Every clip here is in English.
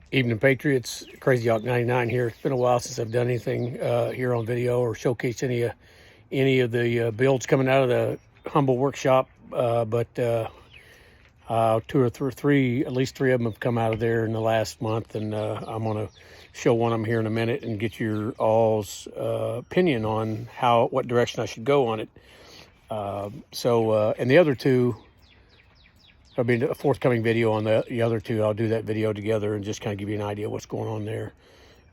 Evening, Patriots. Crazy Hawk 99 here. It's been a while since I've done anything here on video or showcased any of the builds coming out of the humble workshop. But two or three, at least three of them have come out of there in the last month, and I'm going to show one of them here in a minute and get your all's opinion on what direction I should go on it. And the other two, there'll be a forthcoming video on the other two. I'll do that video together and just kind of give you an idea of what's going on there.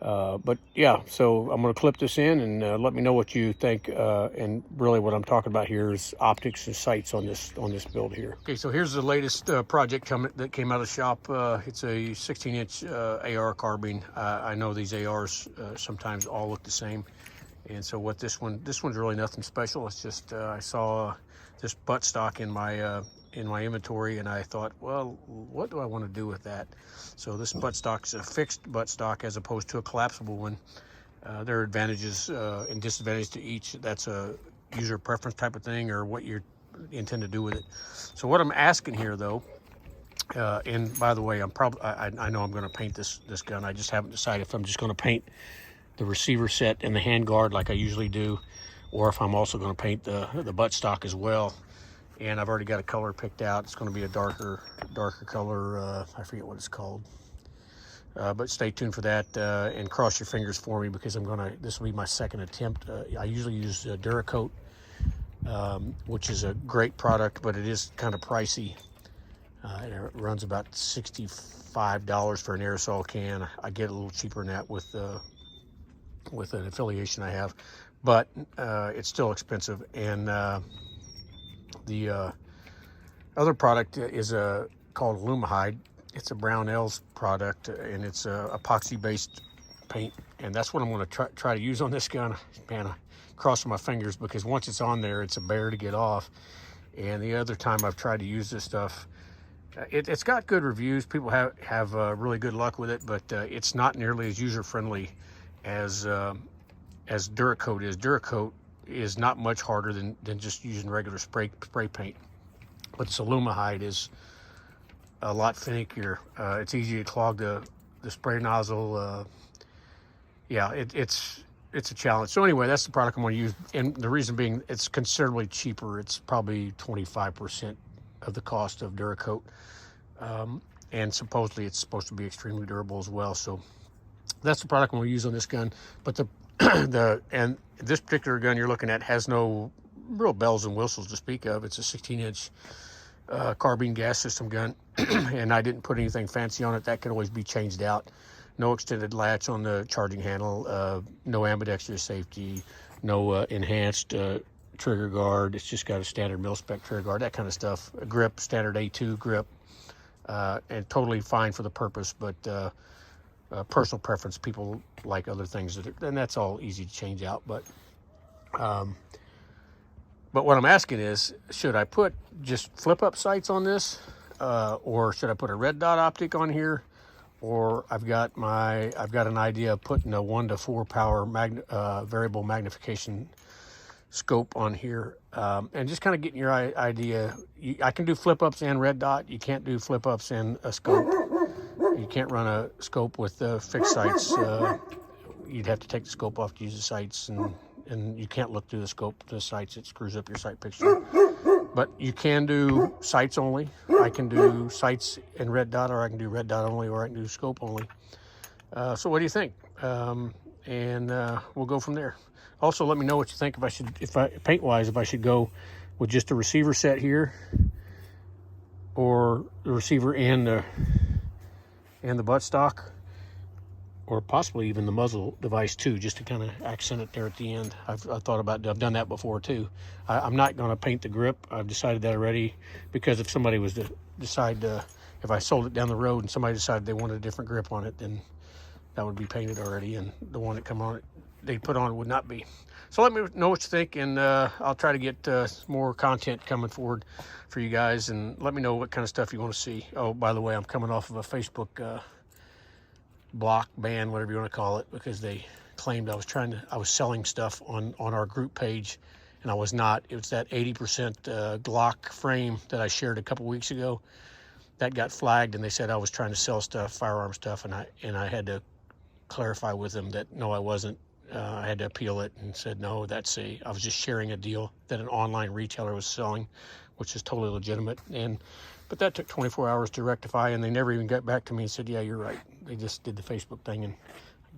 But yeah, so I'm going to clip this in and let me know what you think. And really what I'm talking about here is optics and sights on this build here. Okay, so here's the latest project that came out of the shop. It's a 16-inch AR carbine. I know these ARs sometimes all look the same. And so what this one's really nothing special. It's just I saw this buttstock in my inventory, and I thought, well, what do I want to do with that? So this buttstock is a fixed buttstock as opposed to a collapsible one. There are advantages and disadvantages to each. That's a user preference type of thing, or what you intend to do with it. So what I'm asking here, though, and by the way, I know I'm going to paint this gun. I just haven't decided if I'm just going to paint the receiver set and the handguard like I usually do, or if I'm also going to paint the buttstock as well. And I've already got a color picked out. It's going to be a darker color. I forget what it's called. But stay tuned for that and cross your fingers for me, because this will be my second attempt. I usually use Duracoat, which is a great product, but it is kind of pricey. It runs about $65 for an aerosol can. I get a little cheaper than that with an affiliation I have, but it's still expensive. And the other product is called Aulumahyde. It's a Brownells product, and it's a epoxy-based paint, and that's what I'm going to try to use on this gun. Man, I'm crossing my fingers, because once it's on there, it's a bear to get off. And the other time I've tried to use this stuff, it's got good reviews. People have really good luck with it, but it's not nearly as user-friendly as Duracoat is. Duracoat is not much harder than just using regular spray paint, but this Aulumahyde is a lot finickier. It's easy to clog the spray nozzle. Yeah, it's a challenge. So anyway, that's the product I'm going to use, and the reason being, it's considerably cheaper. It's probably 25% of the cost of Duracoat, and supposedly it's supposed to be extremely durable as well. So that's the product I'm going to use on this gun. But and this particular gun you're looking at has no real bells and whistles to speak of. It's a 16-inch carbine gas system gun, and I didn't put anything fancy on it. That could always be changed out. No extended latch on the charging handle, no ambidextrous safety, no enhanced trigger guard. It's just got a standard mil-spec trigger guard, that kind of stuff. A grip, standard A2 grip, and totally fine for the purpose, but personal preference. People like other things, and that's all easy to change out. But what I'm asking is, should I put just flip-up sights on this, or should I put a red dot optic on here? Or I've got an idea of putting a 1 to 4 power variable magnification scope on here, and just kind of getting your idea. I can do flip-ups and red dot. You can't do flip-ups and a scope. You can't run a scope with fixed sights. You'd have to take the scope off to use the sights, and you can't look through the scope to the sights. It screws up your sight picture. But you can do sights only. I can do sights and red dot, or I can do red dot only, or I can do scope only. So what do you think? And we'll go from there. Also, let me know what you think paint-wise, if I should go with just a receiver set here, or the receiver and the buttstock, or possibly even the muzzle device too, just to kind of accent it there at the end. I've done that before too. I'm not going to paint the grip. I've decided that already, because if somebody was to decide if I sold it down the road and somebody decided they wanted a different grip on it, then that would be painted already, and the one that they put on would not be. So let me know what you think, and I'll try to get more content coming forward for you guys, and let me know what kind of stuff you want to see. Oh, by the way, I'm coming off of a Facebook block, ban, whatever you want to call it, because they claimed I was selling stuff on our group page, and I was not. It was that 80% Glock frame that I shared a couple weeks ago. that got flagged, and they said I was trying to sell stuff, firearm stuff, and I had to clarify with them that no, I wasn't. I had to appeal it and said no, I was just sharing a deal that an online retailer was selling, which is totally legitimate. But that took 24 hours to rectify, and they never even got back to me and said, yeah, you're right. They just did the Facebook thing and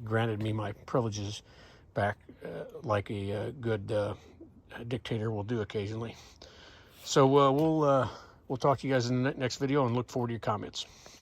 granted me my privileges back, like a good dictator will do occasionally. So we'll talk to you guys in the next video, and look forward to your comments.